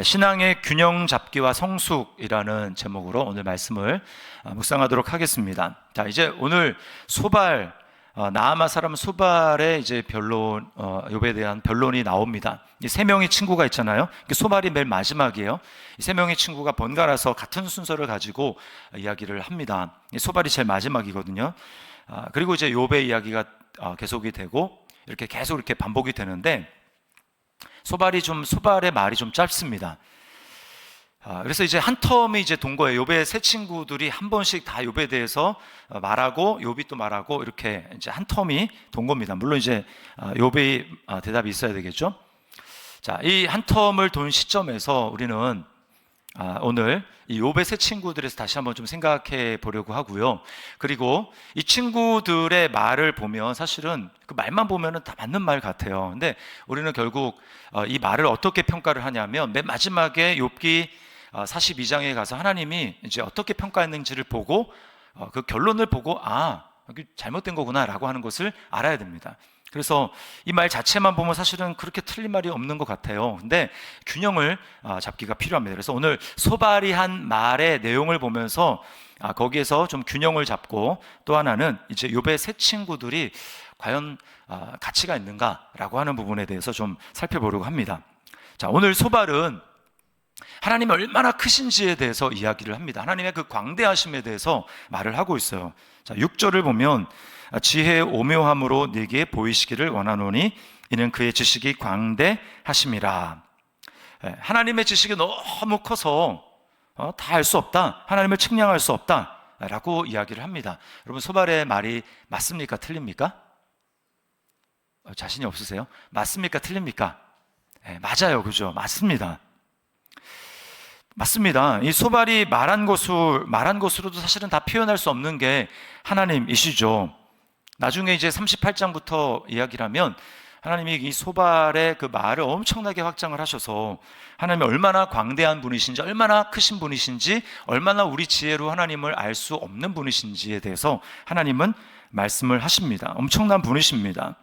신앙의 균형 잡기와 성숙이라는 제목으로 오늘 말씀을 묵상하도록 하겠습니다. 자, 이제 오늘 소발, 나아마 사람 소발의 이제 변론, 욥에 대한 변론이 나옵니다. 이 세 명의 친구가 있잖아요. 소발이 맨 마지막이에요. 이 세 명의 친구가 번갈아서 같은 순서를 가지고 이야기를 합니다. 소발이 제일 마지막이거든요. 그리고 이제 욥의 이야기가 계속이 되고 이렇게 계속 이렇게 반복이 되는데, 소발의 말이 좀 짧습니다. 그래서 이제 한 텀이 이제 돈 거예요. 욥의 세 친구들이 한 번씩 다 욥에 대해서 말하고, 욥이 또 말하고, 이렇게 이제 한 텀이 돈 겁니다. 물론 이제 욥의 대답이 있어야 되겠죠. 자, 이 한 텀을 돈 시점에서 우리는 오늘 이 욥의 세 친구들에서 다시 한번 좀 생각해 보려고 하고요. 그리고 이 친구들의 말을 보면 사실은 그 말만 보면은 다 맞는 말 같아요. 근데 우리는 결국 이 말을 어떻게 평가를 하냐면, 맨 마지막에 욥기 42장에 가서 하나님이 이제 어떻게 평가했는지를 보고 그 결론을 보고 이게 잘못된 거구나라고 하는 것을 알아야 됩니다. 그래서 이 말 자체만 보면 사실은 그렇게 틀린 말이 없는 것 같아요. 근데 균형을 잡기가 필요합니다. 그래서 오늘 소발이 한 말의 내용을 보면서 거기에서 좀 균형을 잡고, 또 하나는 이제 욥의 세 친구들이 과연 가치가 있는가라고 하는 부분에 대해서 좀 살펴보려고 합니다. 자, 오늘 소발은 하나님이 얼마나 크신지에 대해서 이야기를 합니다. 하나님의 그 광대하심에 대해서 말을 하고 있어요. 자, 6절을 보면 지혜의 오묘함으로 네게 보이시기를 원하노니 이는 그의 지식이 광대하심이라. 하나님의 지식이 너무 커서 다 알 수 없다, 하나님을 측량할 수 없다 라고 이야기를 합니다. 여러분, 소발의 말이 맞습니까? 틀립니까? 자신이 없으세요? 맞습니까? 틀립니까? 맞아요. 그죠? 맞습니다. 맞습니다. 이 소발이 말한 것으로도 사실은 다 표현할 수 없는 게 하나님이시죠. 나중에 이제 38장부터 이야기를 하면 하나님이 이 소발의 그 말을 엄청나게 확장을 하셔서 하나님이 얼마나 광대한 분이신지, 얼마나 크신 분이신지, 얼마나 우리 지혜로 하나님을 알 수 없는 분이신지에 대해서 하나님은 말씀을 하십니다. 엄청난 분이십니다.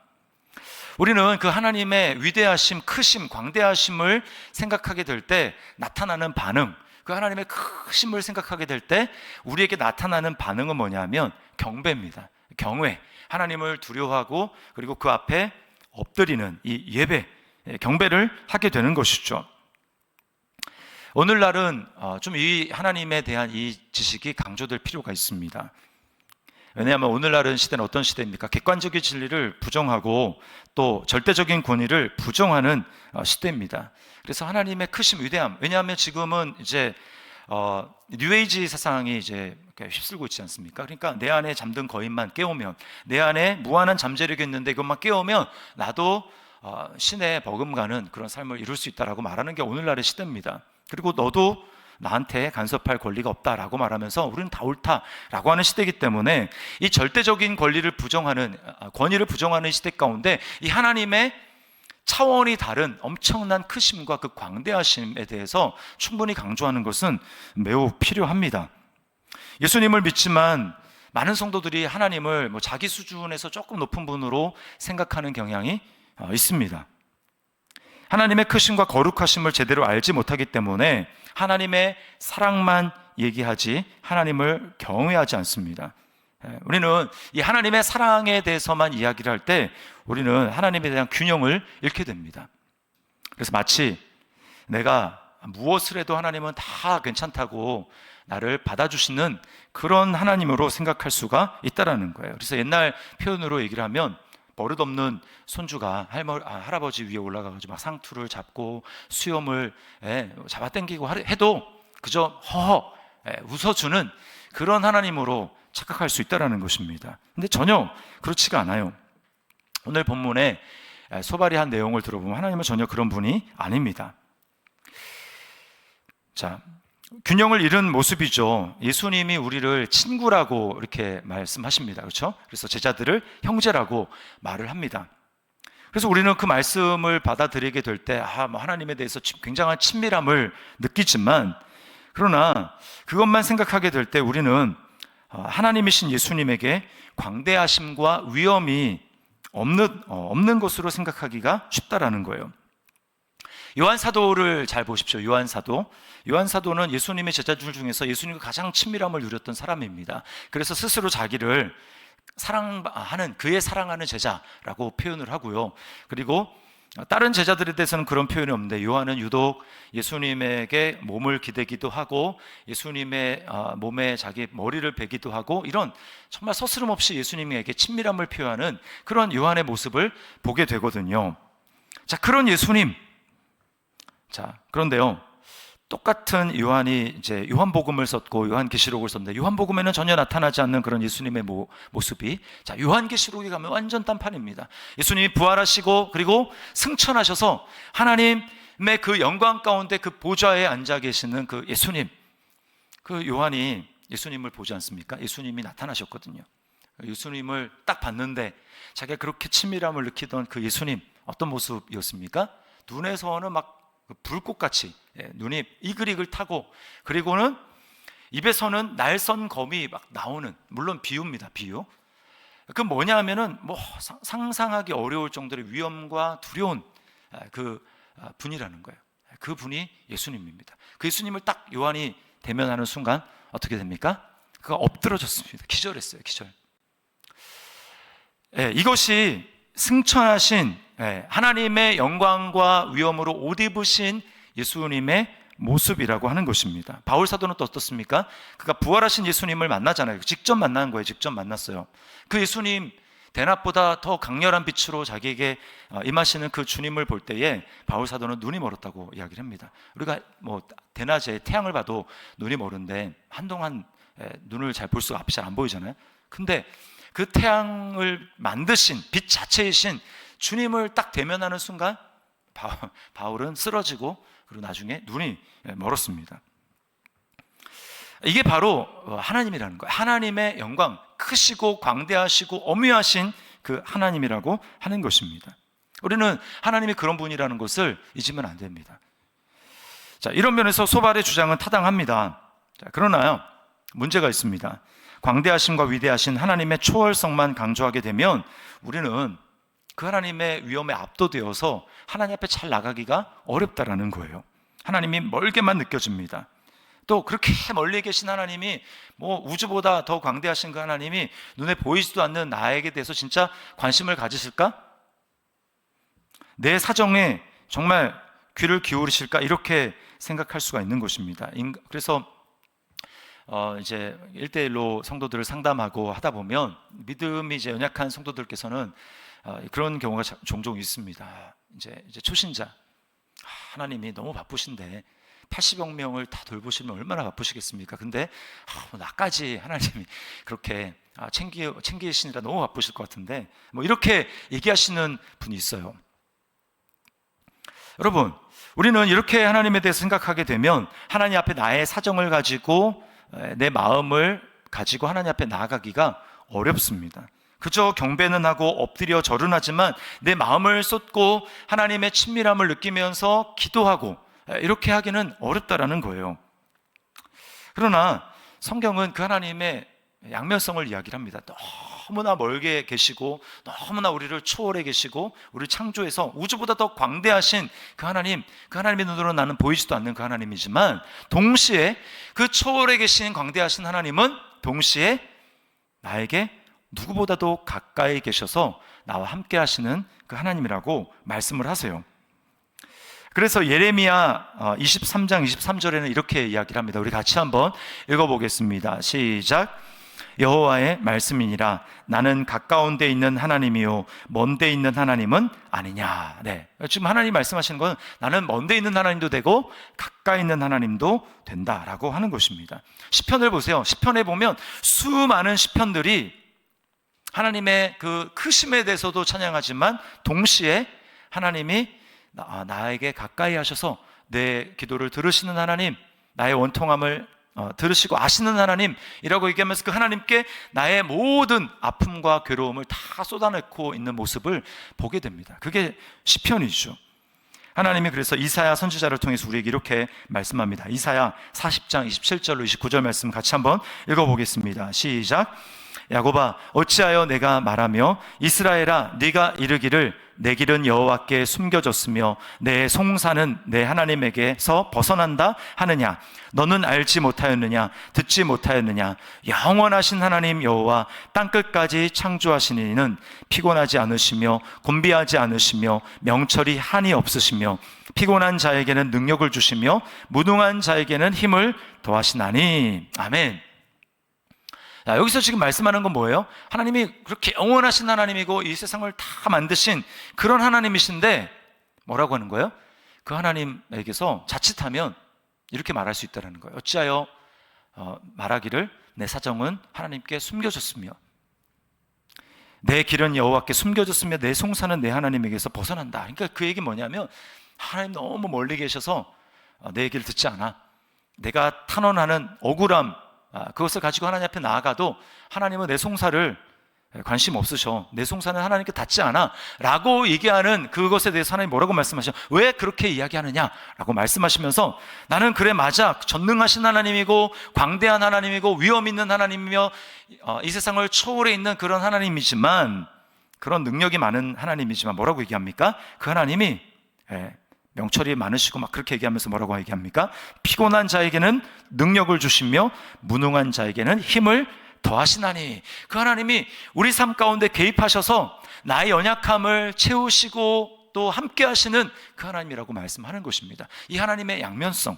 우리는 그 하나님의 위대하심, 크심, 광대하심을 생각하게 될 때 나타나는 반응, 그 하나님의 크심을 생각하게 될 때 우리에게 나타나는 반응은 뭐냐면 경배입니다. 경외, 하나님을 두려워하고 그리고 그 앞에 엎드리는 이 예배, 경배를 하게 되는 것이죠. 오늘날은 좀 이 하나님에 대한 이 지식이 강조될 필요가 있습니다. 왜냐하면 오늘날은 시대는 어떤 시대입니까? 객관적인 진리를 부정하고 또 절대적인 권위를 부정하는 시대입니다. 그래서 하나님의 크심, 위대함, 왜냐하면 지금은 이제 뉴에이지 사상이 이제 휩쓸고 있지 않습니까? 그러니까 내 안에 잠든 거인만 깨우면, 내 안에 무한한 잠재력이 있는데 이것만 깨우면 나도 신에 버금가는 그런 삶을 이룰 수 있다라고 말하는 게 오늘날의 시대입니다. 그리고 너도 나한테 간섭할 권리가 없다라고 말하면서 우리는 다 옳다라고 하는 시대이기 때문에 이 절대적인 권위를 부정하는 시대 가운데 이 하나님의 차원이 다른 엄청난 크심과 그 광대하심에 대해서 충분히 강조하는 것은 매우 필요합니다. 예수님을 믿지만 많은 성도들이 하나님을 자기 수준에서 조금 높은 분으로 생각하는 경향이 있습니다. 하나님의 크심과 거룩하심을 제대로 알지 못하기 때문에 하나님의 사랑만 얘기하지 하나님을 경외하지 않습니다. 우리는 이 하나님의 사랑에 대해서만 이야기를 할 때 우리는 하나님에 대한 균형을 잃게 됩니다. 그래서 마치 내가 무엇을 해도 하나님은 다 괜찮다고 나를 받아주시는 그런 하나님으로 생각할 수가 있다는 거예요. 그래서 옛날 표현으로 얘기를 하면 버릇없는 손주가 할아버지 위에 올라가가지고 막 상투를 잡고 수염을 잡아당기고 해도 그저 허허 웃어주는 그런 하나님으로 착각할 수 있다는 것입니다. 근데 전혀 그렇지가 않아요. 오늘 본문에 소발이 한 내용을 들어보면 하나님은 전혀 그런 분이 아닙니다. 자, 균형을 잃은 모습이죠. 예수님이 우리를 친구라고 이렇게 말씀하십니다. 그렇죠? 그래서 제자들을 형제라고 말을 합니다. 그래서 우리는 그 말씀을 받아들이게 될 때 하나님에 대해서 굉장한 친밀함을 느끼지만, 그러나 그것만 생각하게 될 때 우리는 하나님이신 예수님에게 광대하심과 위엄이 없는 것으로 생각하기가 쉽다라는 거예요. 요한 사도를 잘 보십시오. 요한 사도. 요한 사도는 예수님의 제자들 중에서 예수님과 가장 친밀함을 누렸던 사람입니다. 그래서 스스로 자기를 사랑하는, 그의 사랑하는 제자라고 표현을 하고요. 그리고 다른 제자들에 대해서는 그런 표현이 없는데, 요한은 유독 예수님에게 몸을 기대기도 하고 예수님의 몸에 자기 머리를 베기도 하고, 이런 정말 서스름없이 예수님에게 친밀함을 표현하는 그런 요한의 모습을 보게 되거든요. 자, 그런 예수님. 자, 그런데요, 똑같은 요한이 이제 요한복음을 썼고 요한계시록을 썼는데, 요한복음에는 전혀 나타나지 않는 그런 예수님의 모습이, 자, 요한계시록에 가면 완전 딴판입니다. 예수님이 부활하시고 그리고 승천하셔서 하나님의 그 영광 가운데 그 보좌에 앉아 계시는 그 예수님, 그 요한이 예수님을 보지 않습니까? 예수님이 나타나셨거든요. 예수님을 딱 봤는데 자기가 그렇게 친밀함을 느끼던 그 예수님, 어떤 모습이었습니까? 눈에서는 막 불꽃같이 눈이 이글이글 타고, 그리고는 입에서는 날선 검이 막 나오는, 물론 비유입니다. 비유. 그 뭐냐 하면은 뭐 상상하기 어려울 정도의 위험과 두려운 그 분이라는 거예요. 그 분이 예수님입니다. 그 예수님을 딱 요한이 대면하는 순간 어떻게 됩니까? 그가 엎드러졌습니다. 기절했어요. 기절. 이것이 승천하신 하나님의 영광과 위엄으로 옷 입으신 예수님의 모습이라고 하는 것입니다. 바울 사도는 또 어떻습니까? 그가 부활하신 예수님을 만나잖아요. 직접 만난 거예요. 직접 만났어요. 그 예수님, 대낮보다 더 강렬한 빛으로 자기에게 임하시는 그 주님을 볼 때에 바울 사도는 눈이 멀었다고 이야기를 합니다. 우리가 뭐 대낮에 태양을 봐도 눈이 멀은데 한동안 눈을 잘 볼 수가, 앞이 잘 안 보이잖아요. 근데 그 태양을 만드신 빛 자체이신 주님을 딱 대면하는 순간 바울은 쓰러지고, 그리고 나중에 눈이 멀었습니다. 이게 바로 하나님이라는 거예요. 하나님의 영광, 크시고 광대하시고 엄위하신 그 하나님이라고 하는 것입니다. 우리는 하나님이 그런 분이라는 것을 잊으면 안 됩니다. 자, 이런 면에서 소발의 주장은 타당합니다. 자, 그러나요, 문제가 있습니다. 광대하심과 위대하신 하나님의 초월성만 강조하게 되면 우리는 그 하나님의 위엄에 압도되어서 하나님 앞에 잘 나가기가 어렵다라는 거예요. 하나님이 멀게만 느껴집니다. 또 그렇게 멀리 계신 하나님이, 뭐 우주보다 더 광대하신 그 하나님이 눈에 보이지도 않는 나에게 대해서 진짜 관심을 가지실까? 내 사정에 정말 귀를 기울이실까? 이렇게 생각할 수가 있는 것입니다. 그래서 이제 1대1로 성도들을 상담하고 하다 보면 믿음이 이제 연약한 성도들께서는 그런 경우가 종종 있습니다. 이제 초신자, 하나님이 너무 바쁘신데 80여 명을 다 돌보시면 얼마나 바쁘시겠습니까? 근데 나까지 하나님이 그렇게 챙기시느라 너무 바쁘실 것 같은데, 뭐 이렇게 얘기하시는 분이 있어요. 여러분, 우리는 이렇게 하나님에 대해서 생각하게 되면 하나님 앞에 나의 사정을 가지고, 내 마음을 가지고 하나님 앞에 나아가기가 어렵습니다. 그저 경배는 하고 엎드려 절은 하지만 내 마음을 쏟고 하나님의 친밀함을 느끼면서 기도하고, 이렇게 하기는 어렵다라는 거예요. 그러나 성경은 그 하나님의 양면성을 이야기를 합니다. 너무나 멀게 계시고 너무나 우리를 초월해 계시고 우리를 창조해서 우주보다 더 광대하신 그 하나님, 그 하나님의 눈으로 나는 보이지도 않는 그 하나님이지만, 동시에 그 초월해 계신 광대하신 하나님은 동시에 나에게 누구보다도 가까이 계셔서 나와 함께 하시는 그 하나님이라고 말씀을 하세요. 그래서 예레미야 23장 23절에는 이렇게 이야기를 합니다. 우리 같이 한번 읽어보겠습니다. 시작. 여호와의 말씀이니라. 나는 가까운 데 있는 하나님이요 먼 데 있는 하나님은 아니냐. 네, 지금 하나님 말씀하시는 건 나는 먼 데 있는 하나님도 되고 가까이 있는 하나님도 된다라고 하는 것입니다. 시편을 보세요. 시편에 보면 수많은 시편들이 하나님의 그 크심에 대해서도 찬양하지만 동시에 하나님이 나에게 가까이 하셔서 내 기도를 들으시는 하나님, 나의 원통함을 들으시고 아시는 하나님이라고 얘기하면서 그 하나님께 나의 모든 아픔과 괴로움을 다 쏟아내고 있는 모습을 보게 됩니다. 그게 시편이죠. 하나님이 그래서 이사야 선지자를 통해서 우리에게 이렇게 말씀합니다. 이사야 40장 27절로 29절 말씀 같이 한번 읽어보겠습니다. 시작. 야곱아 어찌하여 내가 말하며 이스라엘아 네가 이르기를 내 길은 여호와께 숨겨졌으며 내 송사는 내 하나님에게서 벗어난다 하느냐? 너는 알지 못하였느냐? 듣지 못하였느냐? 영원하신 하나님 여호와 땅끝까지 창조하신 이는 피곤하지 않으시며 곤비하지 않으시며 명철이 한이 없으시며 피곤한 자에게는 능력을 주시며 무능한 자에게는 힘을 더하시나니. 아멘. 자, 여기서 지금 말씀하는 건 뭐예요? 하나님이 그렇게 영원하신 하나님이고 이 세상을 다 만드신 그런 하나님이신데 뭐라고 하는 거예요? 그 하나님에게서 자칫하면 이렇게 말할 수 있다는 거예요. 어찌하여 말하기를 내 사정은 하나님께 숨겨졌으며 내 길은 여호와께 숨겨졌으며 내 송사는 내 하나님에게서 벗어난다. 그러니까 그 얘기 뭐냐면 하나님 너무 멀리 계셔서 내 얘기를 듣지 않아. 내가 탄원하는 억울함, 그것을 가지고 하나님 앞에 나아가도 하나님은 내 송사를 관심 없으셔. 내 송사는 하나님께 닿지 않아 라고 얘기하는 그것에 대해서 하나님 뭐라고 말씀하셔? 왜 그렇게 이야기하느냐 라고 말씀하시면서 나는 그래 맞아 전능하신 하나님이고 광대한 하나님이고 위엄 있는 하나님이며 이 세상을 초월해 있는 그런 하나님이지만, 그런 능력이 많은 하나님이지만 뭐라고 얘기합니까? 그 하나님이 명철이 많으시고 막 그렇게 얘기하면서 뭐라고 얘기합니까? 피곤한 자에게는 능력을 주시며 무능한 자에게는 힘을 더하시나니. 그 하나님이 우리 삶 가운데 개입하셔서 나의 연약함을 채우시고 또 함께 하시는 그 하나님이라고 말씀하는 것입니다. 이 하나님의 양면성,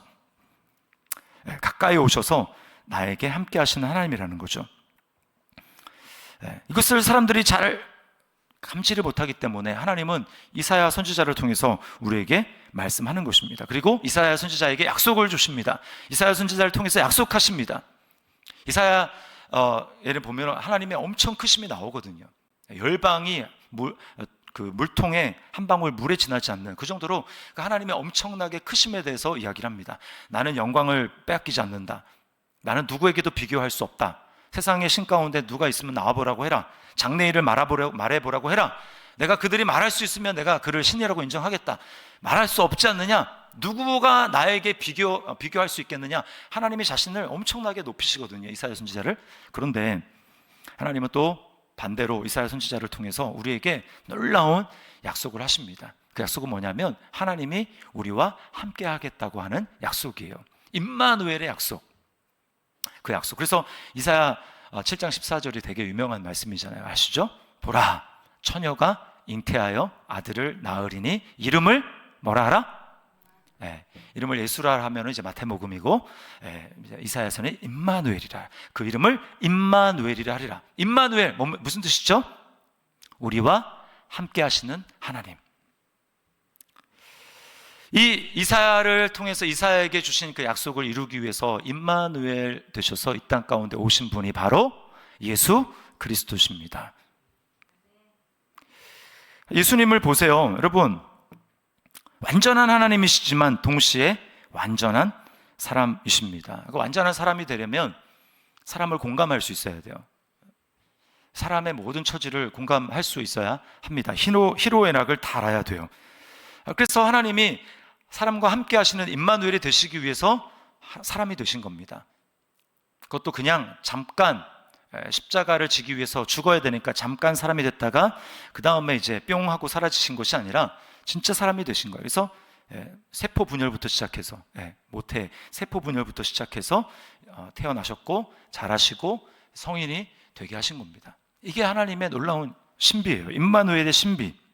가까이 오셔서 나에게 함께 하시는 하나님이라는 거죠. 이것을 사람들이 잘 감지를 못하기 때문에 하나님은 이사야 선지자를 통해서 우리에게 말씀하는 것입니다. 그리고 이사야 선지자에게 약속을 주십니다. 이사야 선지자를 통해서 약속하십니다. 이사야 예를 보면 하나님의 엄청 크심이 나오거든요. 열방이 물통에 한 방울 물에 지나지 않는 그 정도로 그 하나님의 엄청나게 크심에 대해서 이야기를 합니다. 나는 영광을 빼앗기지 않는다. 나는 누구에게도 비교할 수 없다. 세상의 신 가운데 누가 있으면 나와보라고 해라. 장래일을 말해보라고 해라. 내가 그들이 말할 수 있으면 내가 그를 신이라고 인정하겠다. 말할 수 없지 않느냐? 누구가 나에게 비교할 수 있겠느냐? 하나님이 자신을 엄청나게 높이시거든요, 이사야 선지자를. 그런데 하나님은 또 반대로 이사야 선지자를 통해서 우리에게 놀라운 약속을 하십니다. 그 약속은 뭐냐면 하나님이 우리와 함께 하겠다고 하는 약속이에요. 임마누엘의 약속. 그 약속. 그래서 이사야 7장 14절이 되게 유명한 말씀이잖아요. 아시죠? 보라, 처녀가 잉태하여 아들을 낳으리니 이름을 뭐라 하라? 이름을 예수라 하면 이제 마태복음이고, 이사야서는 임마누엘이라. 그 이름을 임마누엘이라 하리라. 임마누엘 무슨 뜻이죠? 우리와 함께 하시는 하나님. 이 이사야를 통해서 이사야에게 주신 그 약속을 이루기 위해서 임마누엘 되셔서 이 땅 가운데 오신 분이 바로 예수 그리스도십니다. 예수님을 보세요. 여러분, 완전한 하나님이시지만 동시에 완전한 사람이십니다. 완전한 사람이 되려면 사람을 공감할 수 있어야 돼요. 사람의 모든 처지를 공감할 수 있어야 합니다. 희로애락을 다 알아야 돼요. 그래서 하나님이 사람과 함께 하시는 임마누엘이 되시기 위해서 사람이 되신 겁니다. 그것도 그냥 잠깐 십자가를 지기 위해서 죽어야 되니까 잠깐 사람이 됐다가 그 다음에 이제 뿅 하고 사라지신 것이 아니라 진짜 사람이 되신 거예요. 그래서 세포 분열부터 시작해서 모태 세포 분열부터 시작해서 태어나셨고 자라시고 성인이 되게 하신 겁니다. 이게 하나님의 놀라운 신비예요. 임마누엘의 신비.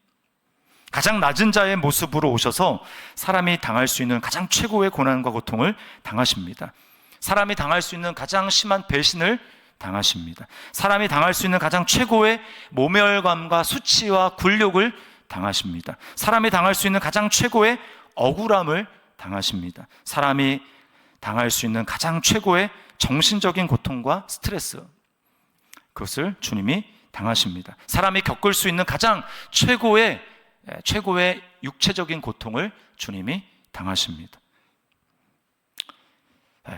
가장 낮은 자의 모습으로 오셔서 사람이 당할 수 있는 가장 최고의 고난과 고통을 당하십니다. 사람이 당할 수 있는 가장 심한 배신을 당하십니다. 사람이 당할 수 있는 가장 최고의 모멸감과 수치와 굴욕을 당하십니다. 사람이 당할 수 있는 가장 최고의 억울함을 당하십니다. 사람이 당할 수 있는 가장 최고의 정신적인 고통과 스트레스, 그것을 주님이 당하십니다. 사람이 겪을 수 있는 가장 최고의 육체적인 고통을 주님이 당하십니다.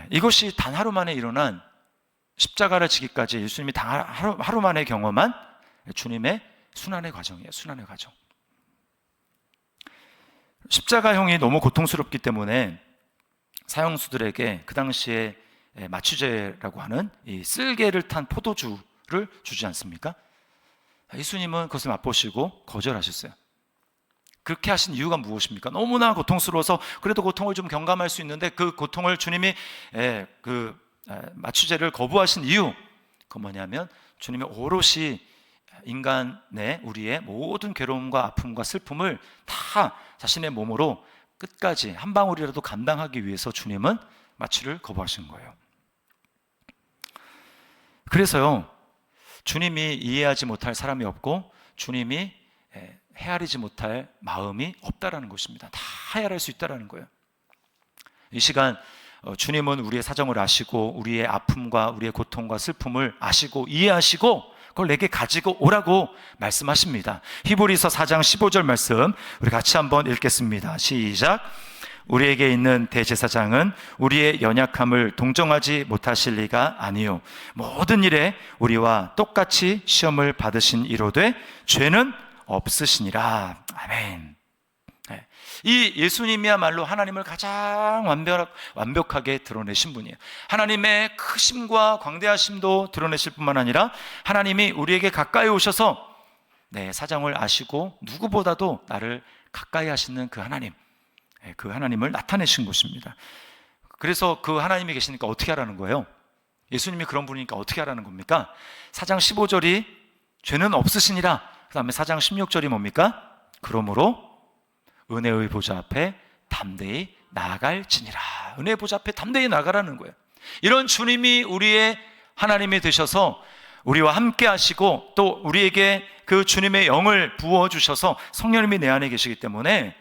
이것이 단 하루 만에 일어난 십자가를 지기까지 예수님이 하루 만에 경험한 주님의 순환의 과정이에요. 순환의 과정. 십자가형이 너무 고통스럽기 때문에 사형수들에게 그 당시에 마취제라고 하는 이 쓸개를 탄 포도주를 주지 않습니까? 예수님은 그것을 맛보시고 거절하셨어요. 그렇게 하신 이유가 무엇입니까? 너무나 고통스러워서 그래도 고통을 좀 경감할 수 있는데 그 고통을 주님이 마취제를 거부하신 이유, 그건 뭐냐면 주님이 오롯이 인간의 우리의 모든 괴로움과 아픔과 슬픔을 다 자신의 몸으로 끝까지 한 방울이라도 감당하기 위해서 주님은 마취를 거부하신 거예요. 그래서요, 주님이 이해하지 못할 사람이 없고 주님이 헤아리지 못할 마음이 없다라는 것입니다. 다 헤아릴 수 있다라는 거예요. 이 시간 주님은 우리의 사정을 아시고 우리의 아픔과 우리의 고통과 슬픔을 아시고 이해하시고 그걸 내게 가지고 오라고 말씀하십니다. 히브리서 4장 15절 말씀 우리 같이 한번 읽겠습니다. 시작. 우리에게 있는 대제사장은 우리의 연약함을 동정하지 못하실 리가 아니요 모든 일에 우리와 똑같이 시험을 받으신 이로되 죄는 없으시니라. 아멘. 이 예수님이야말로 하나님을 가장 완벽하게 드러내신 분이에요. 하나님의 크심과 광대하심도 드러내실 뿐만 아니라 하나님이 우리에게 가까이 오셔서 내 사정을 아시고 누구보다도 나를 가까이 하시는 그 하나님, 그 하나님을 나타내신 것입니다. 그래서 그 하나님이 계시니까 어떻게 하라는 거예요? 예수님이 그런 분이니까 어떻게 하라는 겁니까? 4장 15절이 죄는 없으시니라. 그 다음에 4장 16절이 뭡니까? 그러므로 은혜의 보좌 앞에 담대히 나아갈지니라. 은혜의 보좌 앞에 담대히 나아가라는 거예요. 이런 주님이 우리의 하나님이 되셔서 우리와 함께 하시고 또 우리에게 그 주님의 영을 부어주셔서 성령님이 내 안에 계시기 때문에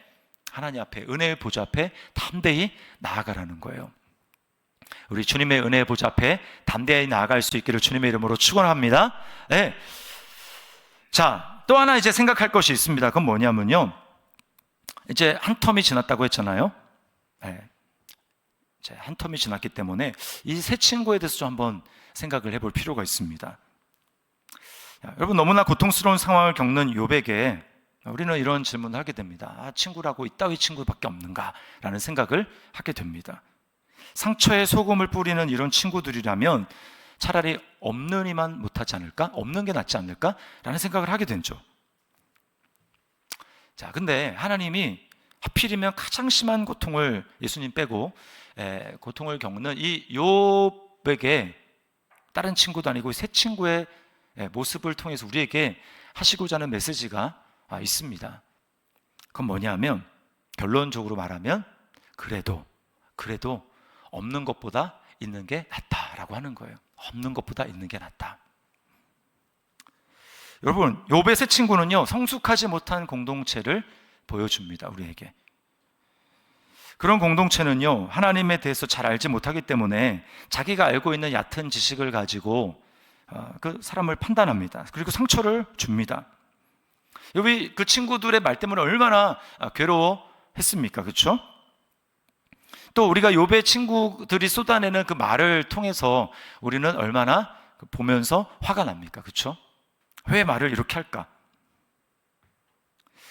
하나님 앞에 은혜의 보좌 앞에 담대히 나아가라는 거예요. 우리 주님의 은혜의 보좌 앞에 담대히 나아갈 수 있기를 주님의 이름으로 축원합니다. 네. 자, 또 하나 이제 생각할 것이 있습니다. 그건 뭐냐면요, 이제 한 텀이 지났다고 했잖아요. 네. 이제 한 텀이 지났기 때문에 이 새 친구에 대해서 좀 한번 생각을 해볼 필요가 있습니다. 자, 여러분, 너무나 고통스러운 상황을 겪는 욥에게 우리는 이런 질문을 하게 됩니다. 친구라고 이따위 친구밖에 없는가? 라는 생각을 하게 됩니다. 상처에 소금을 뿌리는 이런 친구들이라면 차라리 없는 이만 못하지 않을까? 없는 게 낫지 않을까? 라는 생각을 하게 되죠. 자, 근데 하나님이 하필이면 가장 심한 고통을 예수님 빼고 고통을 겪는 이 욥에게 다른 친구도 아니고 새 친구의 모습을 통해서 우리에게 하시고자 하는 메시지가 있습니다. 그건 뭐냐면 결론적으로 말하면 그래도 없는 것보다 있는 게 낫다라고 하는 거예요. 없는 것보다 있는 게 낫다. 여러분, 욥의 새 친구는요, 성숙하지 못한 공동체를 보여줍니다. 우리에게. 그런 공동체는요, 하나님에 대해서 잘 알지 못하기 때문에 자기가 알고 있는 얕은 지식을 가지고 그 사람을 판단합니다. 그리고 상처를 줍니다. 욥이 그 친구들의 말 때문에 얼마나 괴로워했습니까? 그렇죠? 또 우리가 욥의 친구들이 쏟아내는 그 말을 통해서 우리는 얼마나 보면서 화가 납니까? 그렇죠? 왜 말을 이렇게 할까?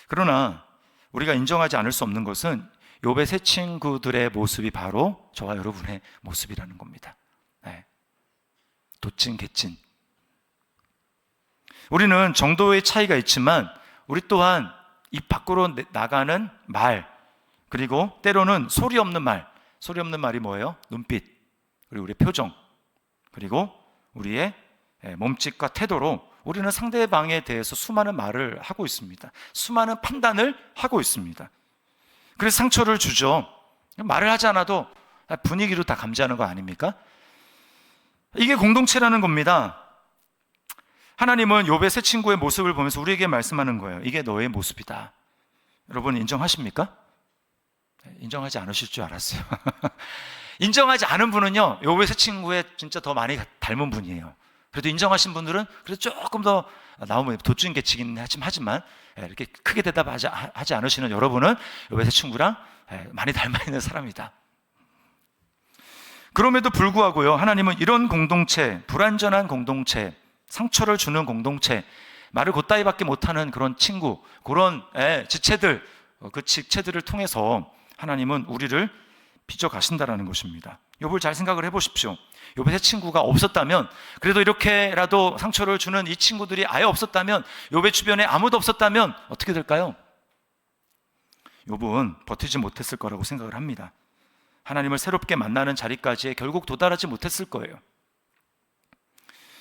그러나 우리가 인정하지 않을 수 없는 것은 욥의 새 친구들의 모습이 바로 저와 여러분의 모습이라는 겁니다. 네. 도찐 개찐. 우리는 정도의 차이가 있지만 우리 또한 입 밖으로 나가는 말, 그리고 때로는 소리 없는 말이 뭐예요? 눈빛, 그리고 우리의 표정, 그리고 우리의 몸짓과 태도로 우리는 상대방에 대해서 수많은 말을 하고 있습니다. 수많은 판단을 하고 있습니다. 그래서 상처를 주죠. 말을 하지 않아도 분위기로 다 감지하는 거 아닙니까? 이게 공동체라는 겁니다. 하나님은 욥의 새 친구의 모습을 보면서 우리에게 말씀하는 거예요. 이게 너의 모습이다. 여러분 인정하십니까? 인정하지 않으실 줄 알았어요. 인정하지 않은 분은요, 욥의 새 친구에 진짜 더 많이 닮은 분이에요. 그래도 인정하신 분들은 그래도 조금 더 나오면 도찐개치긴 하지만 이렇게 크게 대답하지 않으시는 여러분은 욥의 새 친구랑 많이 닮아 있는 사람이다. 그럼에도 불구하고요, 하나님은 이런 공동체, 불완전한 공동체, 상처를 주는 공동체, 말을 곧다이밖에 못하는 그런 친구, 그런 지체들, 그 지체들을 통해서 하나님은 우리를 빚어가신다라는 것입니다. 욥을 잘 생각을 해보십시오. 욥의 세 친구가 없었다면, 그래도 이렇게라도 상처를 주는 이 친구들이 아예 없었다면, 욥의 주변에 아무도 없었다면 어떻게 될까요? 욥은 버티지 못했을 거라고 생각을 합니다. 하나님을 새롭게 만나는 자리까지 결국 도달하지 못했을 거예요.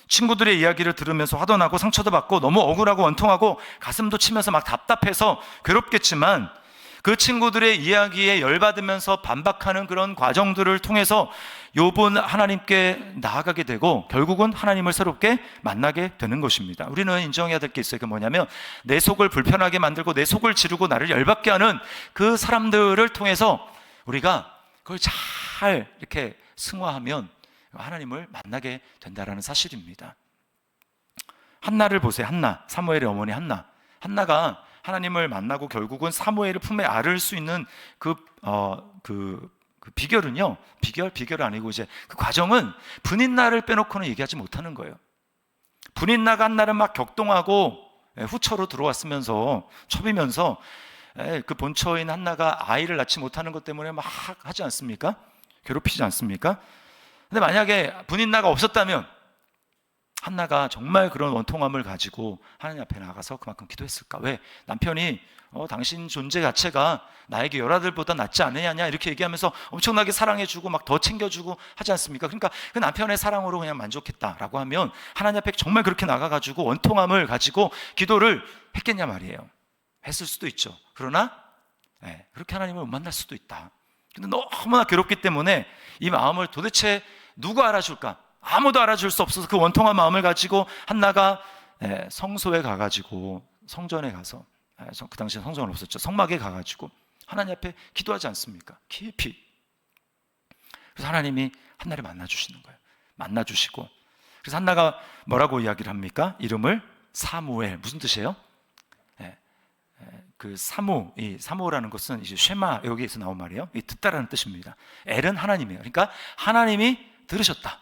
친구들의 이야기를 들으면서 화도 나고 상처도 받고 너무 억울하고 원통하고 가슴도 치면서 막 답답해서 괴롭겠지만, 그 친구들의 이야기에 열받으면서 반박하는 그런 과정들을 통해서 욥은 하나님께 나아가게 되고 결국은 하나님을 새롭게 만나게 되는 것입니다. 우리는 인정해야 될 게 있어요. 그게 뭐냐면, 내 속을 불편하게 만들고 내 속을 지르고 나를 열받게 하는 그 사람들을 통해서 우리가 그걸 잘 이렇게 승화하면 하나님을 만나게 된다라는 사실입니다. 한나를 보세요. 한나, 사무엘의 어머니 한나. 한나가 하나님을 만나고 결국은 사무엘을 품에 안을 수 있는 그 비결은요, 비결 아니고 이제 그 과정은 분인나를 빼놓고는 얘기하지 못하는 거예요. 분인나가 한나를 막 격동하고 후처로 들어왔으면서 첩이면서 그 본처인 한나가 아이를 낳지 못하는 것 때문에 막 하지 않습니까? 괴롭히지 않습니까? 근데 만약에 분인나가 없었다면 한나가 정말 그런 원통함을 가지고 하나님 앞에 나가서 그만큼 기도했을까? 왜? 남편이 당신 존재 자체가 나에게 열아들보다 낫지 않느냐 이렇게 얘기하면서 엄청나게 사랑해주고 막 더 챙겨주고 하지 않습니까? 그러니까 그 남편의 사랑으로 그냥 만족했다라고 하면 하나님 앞에 정말 그렇게 나가가지고 원통함을 가지고 기도를 했겠냐 말이에요. 했을 수도 있죠. 그러나 그렇게 하나님을 못 만날 수도 있다. 근데 너무나 괴롭기 때문에 이 마음을 도대체 누가 알아줄까? 아무도 알아줄 수 없어서 그 원통한 마음을 가지고 한나가 성소에 가가지고, 성전에 가서, 그 당시에 성전은 없었죠. 성막에 가가지고 하나님 앞에 기도하지 않습니까? 깊이. 그래서 하나님이 한나를 만나주시는 거예요. 만나주시고, 그래서 한나가 뭐라고 이야기를 합니까? 이름을 사무엘. 무슨 뜻이에요? 그 이 사무라는 것은 이제 쉐마, 여기에서 나온 말이에요. 이 듣다라는 뜻입니다. 엘은 하나님이에요. 그러니까 하나님이 들으셨다.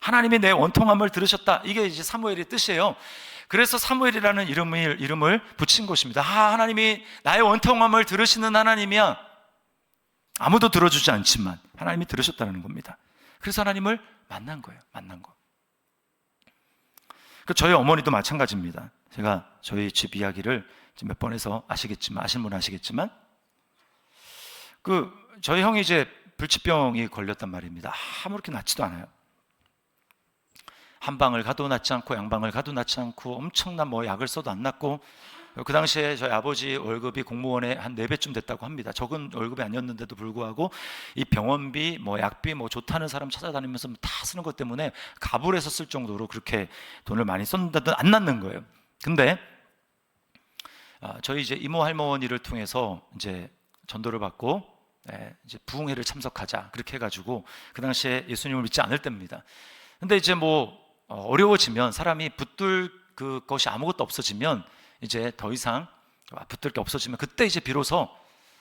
하나님이 내 원통함을 들으셨다. 이게 이제 사무엘의 뜻이에요. 그래서 사무엘이라는 이름을 붙인 것입니다. 하나님이 나의 원통함을 들으시는 하나님이야. 아무도 들어주지 않지만 하나님이 들으셨다는 겁니다. 그래서 하나님을 만난 거예요. 만난 거. 저희 어머니도 마찬가지입니다. 제가 저희 집 이야기를 몇 번 해서 아시는 분은 아시겠지만, 저희 형이 이제 불치병이 걸렸단 말입니다. 아무렇게 낫지도 않아요. 한방을 가도 낫지 않고 양방을 가도 낫지 않고 엄청난 약을 써도 안 낫고, 그 당시에 저희 아버지 월급이 공무원의 한 4배쯤 됐다고 합니다. 적은 월급이 아니었는데도 불구하고 이 병원비, 약비, 좋다는 사람 찾아다니면서 다 쓰는 것 때문에 가불해서 쓸 정도로 그렇게 돈을 많이 썼는데도 안 낫는 거예요. 근데 저희 이제 이모 할머니를 통해서 이제 전도를 받고 이제 부흥회를 참석하자 그렇게 해가지고, 그 당시에 예수님을 믿지 않을 때입니다. 근데 이제 어려워지면, 사람이 붙들 그것이 아무것도 없어지면, 이제 더 이상 붙들 게 없어지면 그때 이제 비로소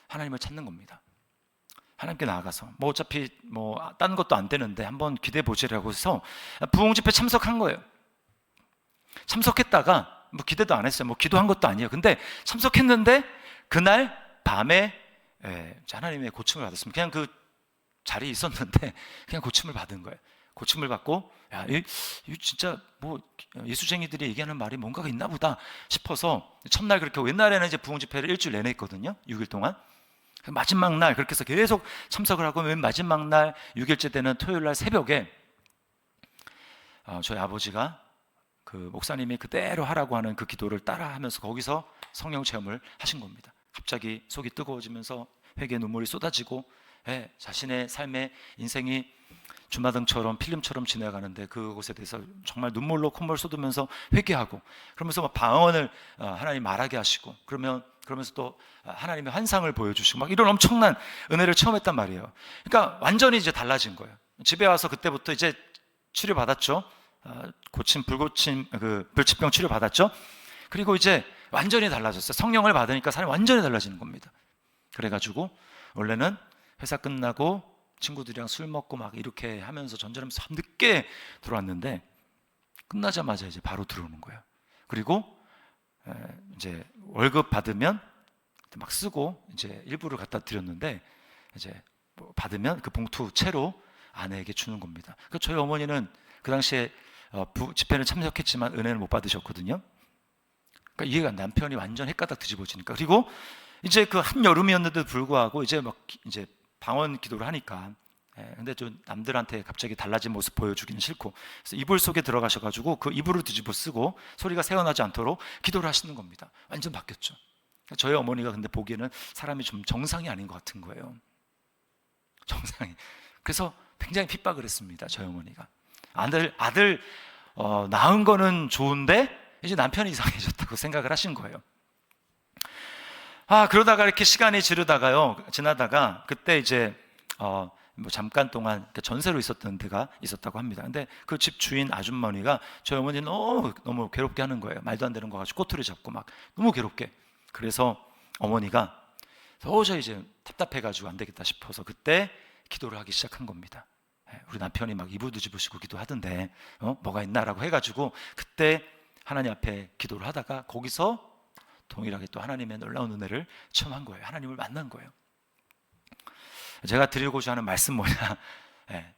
하나님을 찾는 겁니다. 하나님께 나아가서 어차피 딴 것도 안 되는데 한번 기대해 보시라고 해서 부흥 집회 참석한 거예요. 참석했다가 기대도 안 했어요. 기도한 것도 아니에요. 근데 참석했는데 그날 밤에 하나님의 고침을 받았습니다. 그냥 그 자리에 있었는데 그냥 고침을 받은 거예요. 고침을 받고, 이 진짜 예수쟁이들이 얘기하는 말이 뭔가가 있나 보다 싶어서 첫날 그렇게, 옛날에는 이제 부흥 집회를 일주일 내내 했거든요. 6일 동안. 마지막 날 그렇게 해서 계속 참석을 하고, 맨 마지막 날 6일째 되는 토요일 날 새벽에 저희 아버지가 그 목사님이 그대로 하라고 하는 그 기도를 따라 하면서 거기서 성령 체험을 하신 겁니다. 갑자기 속이 뜨거워지면서 회개의 눈물이 쏟아지고, 자신의 삶의 인생이 주마등처럼 필름처럼 지나가는데 그곳에 대해서 정말 눈물로 콧물 쏟으면서 회개하고, 그러면서 방언을 하나님 말하게 하시고, 그러면서 또 하나님의 환상을 보여주시고, 이런 엄청난 은혜를 체험했단 말이에요. 그러니까 완전히 이제 달라진 거예요. 집에 와서 그때부터 이제 치료 받았죠. 불치병 치료 받았죠. 그리고 이제 완전히 달라졌어요. 성령을 받으니까 사람이 완전히 달라지는 겁니다. 그래가지고 원래는 회사 끝나고 친구들이랑 술 먹고 이렇게 하면서 전전하면서 늦게 들어왔는데, 끝나자마자 이제 바로 들어오는 거예요. 그리고 이제 월급 받으면 막 쓰고 이제 일부를 갖다 드렸는데, 이제 받으면 그 봉투 채로 아내에게 주는 겁니다. 저희 어머니는 그 당시에 집회는 참석했지만 은혜를 못 받으셨거든요. 그러니까 이해가 남편이 완전 헷가닥 뒤집어지니까. 그리고 이제 그 한여름이었는데도 불구하고 이제 방언 기도를 하니까, 근데 좀 남들한테 갑자기 달라진 모습 보여주기는 싫고, 그래서 이불 속에 들어가셔가지고 그 이불을 뒤집어 쓰고 소리가 새어나지 않도록 기도를 하시는 겁니다. 완전 바뀌었죠. 저희 어머니가 근데 보기에는 사람이 좀 정상이 아닌 것 같은 거예요. 정상이. 그래서 굉장히 핍박을 했습니다. 저희 어머니가. 아들 낳은 거는 좋은데 이제 남편이 이상해졌다고 생각을 하신 거예요. 그러다가 이렇게 시간이 지나다가 그때 이제 잠깐 동안 전세로 있었던 데가 있었다고 합니다. 근데 그 집 주인 아주머니가 저희 어머니는 너무 괴롭게 하는 거예요. 말도 안 되는 거 가지고 꼬투리 잡고 막 너무 괴롭게. 그래서 어머니가 도저히 이제 답답해가지고 안 되겠다 싶어서 그때 기도를 하기 시작한 겁니다. 우리 남편이 막 이불 뒤집으시고 기도하던데 뭐가 있나라고 해가지고 그때 하나님 앞에 기도를 하다가 거기서 동일하게 또 하나님의 놀라운 은혜를 체험한 거예요. 하나님을 만난 거예요. 제가 드리고자 하는 말씀 뭐냐,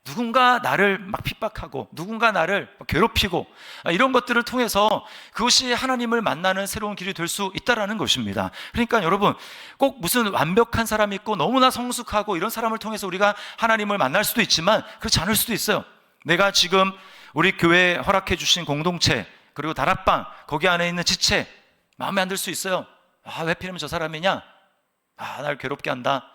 누군가 나를 막 핍박하고 누군가 나를 괴롭히고 이런 것들을 통해서 그것이 하나님을 만나는 새로운 길이 될 수 있다라는 것입니다. 그러니까 여러분, 꼭 무슨 완벽한 사람이 있고 너무나 성숙하고 이런 사람을 통해서 우리가 하나님을 만날 수도 있지만 그렇지 않을 수도 있어요. 내가 지금 우리 교회에 허락해 주신 공동체, 그리고 다락방, 거기 안에 있는 지체 마음에 안 들 수 있어요. 왜 하필이면 저 사람이냐, 날 괴롭게 한다,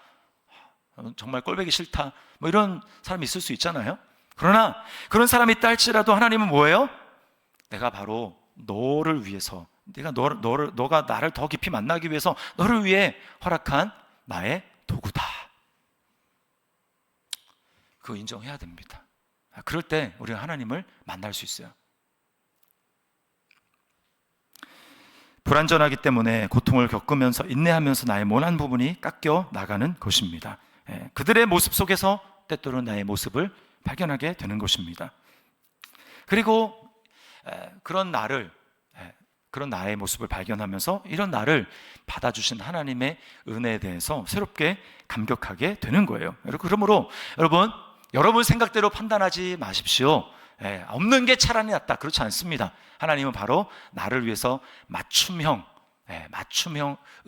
정말 꼴보기 싫다, 뭐 이런 사람이 있을 수 있잖아요. 그러나 그런 사람이 있다 할지라도 하나님은 뭐예요? 내가 바로 너를 위해서, 너가 나를 더 깊이 만나기 위해서 너를 위해 허락한 나의 도구다. 그거 인정해야 됩니다. 그럴 때 우리가 하나님을 만날 수 있어요. 불완전하기 때문에 고통을 겪으면서 인내하면서 나의 모난 부분이 깎여 나가는 것입니다. 그들의 모습 속에서 때때로 나의 모습을 발견하게 되는 것입니다. 그리고 그런 나의 모습을 발견하면서 이런 나를 받아주신 하나님의 은혜에 대해서 새롭게 감격하게 되는 거예요. 그러므로 여러분 생각대로 판단하지 마십시오. 없는 게 차라리 낫다, 그렇지 않습니다. 하나님은 바로 나를 위해서 맞춤형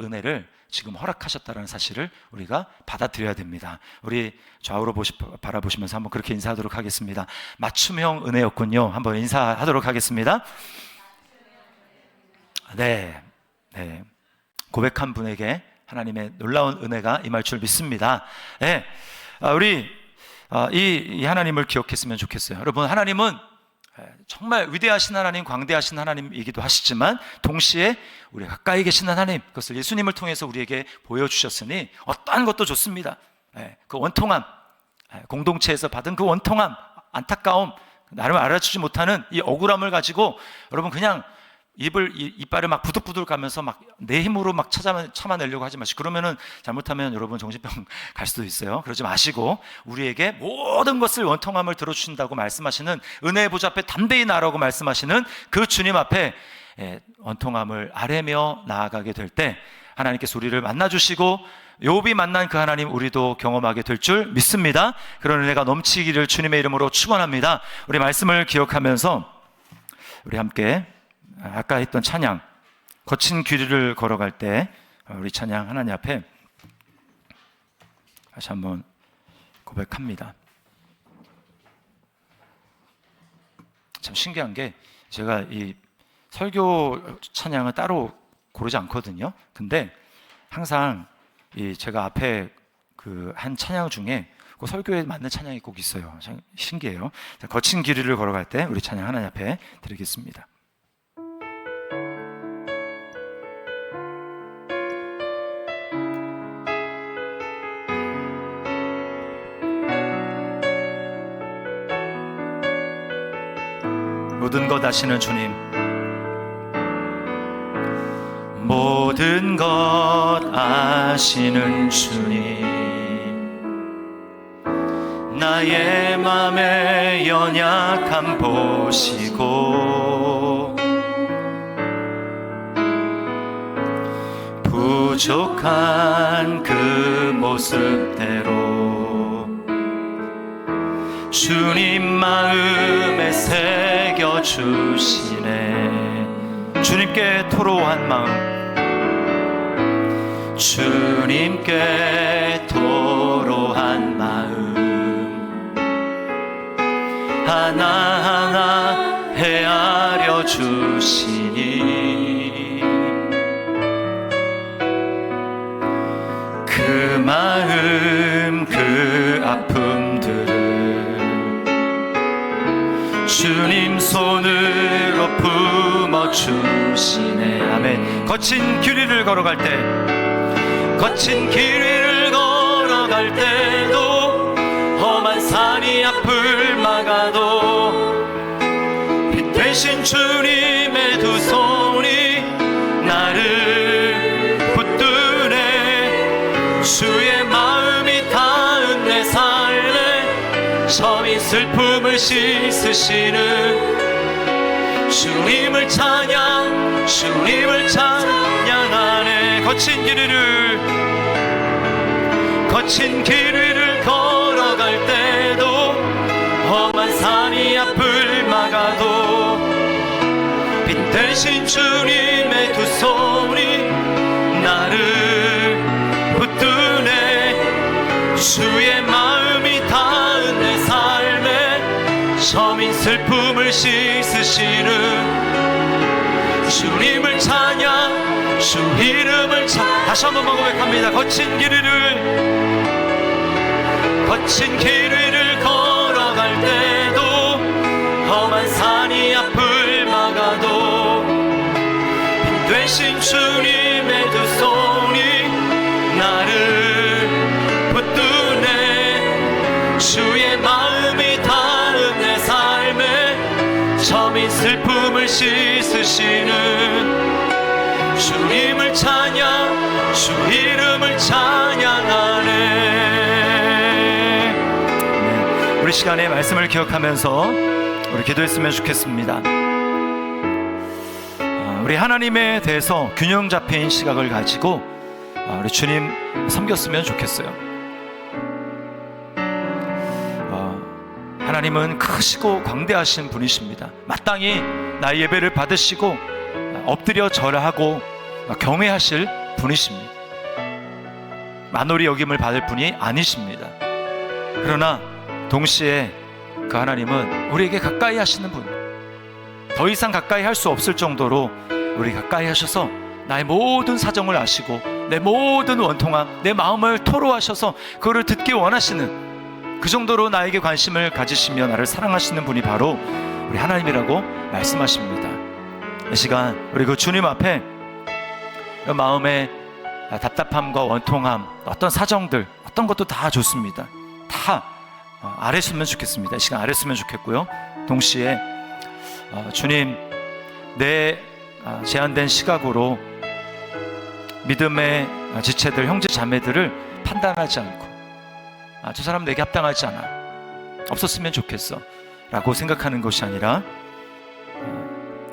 은혜를 지금 허락하셨다는 사실을 우리가 받아들여야 됩니다. 우리 좌우로 바라보시면서 한번 그렇게 인사하도록 하겠습니다. 맞춤형 은혜였군요. 한번 인사하도록 하겠습니다. 네. 고백한 분에게 하나님의 놀라운 은혜가 임할 줄 믿습니다. 우리 이 하나님을 기억했으면 좋겠어요. 여러분, 하나님은 정말 위대하신 하나님, 광대하신 하나님이기도 하시지만 동시에 우리 가까이 계신 하나님, 그것을 예수님을 통해서 우리에게 보여주셨으니 어떠한 것도 좋습니다. 그 원통함, 공동체에서 받은 그 원통함, 안타까움, 나를 알아주지 못하는 이 억울함을 가지고 여러분 그냥 이빨을 막 부들부들 가면서 막 내 힘으로 막 참아내려고 하지 마시고, 그러면은 잘못하면 여러분 정신병 갈 수도 있어요. 그러지 마시고 우리에게 모든 것을 원통함을 들어주신다고 말씀하시는, 은혜의 보좌 앞에 담대히 나아라고 말씀하시는 그 주님 앞에 원통함을 아뢰며 나아가게 될 때 하나님께서 우리를 만나주시고 욥이 만난 그 하나님 우리도 경험하게 될 줄 믿습니다. 그런 은혜가 넘치기를 주님의 이름으로 축원합니다. 우리 말씀을 기억하면서 우리 함께 아까 했던 찬양, 거친 길을 걸어갈 때 우리 찬양 하나님 앞에 다시 한번 고백합니다. 참 신기한 게 제가 이 설교 찬양을 따로 고르지 않거든요. 근데 항상 제가 앞에 그 한 찬양 중에 그 설교에 맞는 찬양이 꼭 있어요. 참 신기해요. 거친 길을 걸어갈 때 우리 찬양 하나님 앞에 드리겠습니다. 모든 것 아시는 주님, 모든 것 아시는 주님, 나의 맘의 연약함 보시고 부족한 그 모습대로 주님 마음에 새겨주시네. 주님께 토로한 마음, 주님께 토로한 마음 하나하나 헤아려 주시니 그 마음 그 아픔들을 주님 손으로 품어주시네. 아멘. 거친 길 위를 걸어갈 때, 거친 길 위를 걸어갈 때도 험한 산이 앞을 막아도 빛 대신 주님의 두 손이 나를 붙드네. 주의 마음이 닿은 내 삶에 점이 슬픔을 씻으시는 주님을 찬양, 주님을 찬양하네. 거친 길 위를 걸어갈 때도 험한 산이 앞을 막아도 빛 대신 주님의 두 손이 나를 붙드네. 주의 마음이 닿은 내 삶에 점인 슬픔을 씻으시는 주님을 찬양, 주 이름을 찬양. 다시 한번 고백합니다. 거친 길 위를 걸어갈 때도 험한 산이 앞을 막아도 빛 되신 주님의 두 손이 나를 붙드네. 주의 마음이 닿은 내 삶에 점인 슬픔을 씻으시는 주님을 찬양, 주 이름을 찬양하네. 우리 시간에 말씀을 기억하면서 우리 기도했으면 좋겠습니다. 우리 하나님에 대해서 균형 잡힌 시각을 가지고 우리 주님 섬겼으면 좋겠어요. 하나님은 크시고 광대하신 분이십니다. 마땅히 나의 예배를 받으시고 엎드려 절하고 경외하실 분이십니다. 만홀히 여김을 받을 분이 아니십니다. 그러나 동시에 그 하나님은 우리에게 가까이 하시는 분, 더 이상 가까이 할 수 없을 정도로 우리 가까이 하셔서 나의 모든 사정을 아시고 내 모든 원통함, 내 마음을 토로하셔서 그거를 듣기 원하시는, 그 정도로 나에게 관심을 가지시며 나를 사랑하시는 분이 바로 우리 하나님이라고 말씀하십니다. 이 시간 우리 그 주님 앞에 마음의 답답함과 원통함, 어떤 사정들, 어떤 것도 다 좋습니다. 다 아뢰으면 좋겠습니다. 이 시간 아뢰으면 좋겠고요. 동시에 주님, 내 제한된 시각으로 믿음의 지체들, 형제 자매들을 판단하지 않고 저 사람 내게 합당하지 않아, 없었으면 좋겠어 라고 생각하는 것이 아니라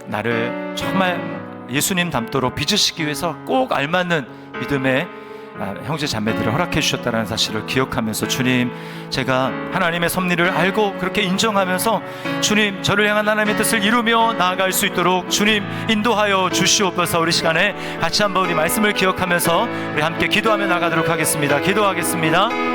나를 정말 예수님 닮도록 빚으시기 위해서 꼭 알맞는 믿음의 형제 자매들을 허락해 주셨다는 사실을 기억하면서, 주님, 제가 하나님의 섭리를 알고 그렇게 인정하면서 주님, 저를 향한 하나님의 뜻을 이루며 나아갈 수 있도록 주님 인도하여 주시옵소서. 우리 시간에 같이 한번 우리 말씀을 기억하면서 우리 함께 기도하며 나가도록 하겠습니다. 기도하겠습니다.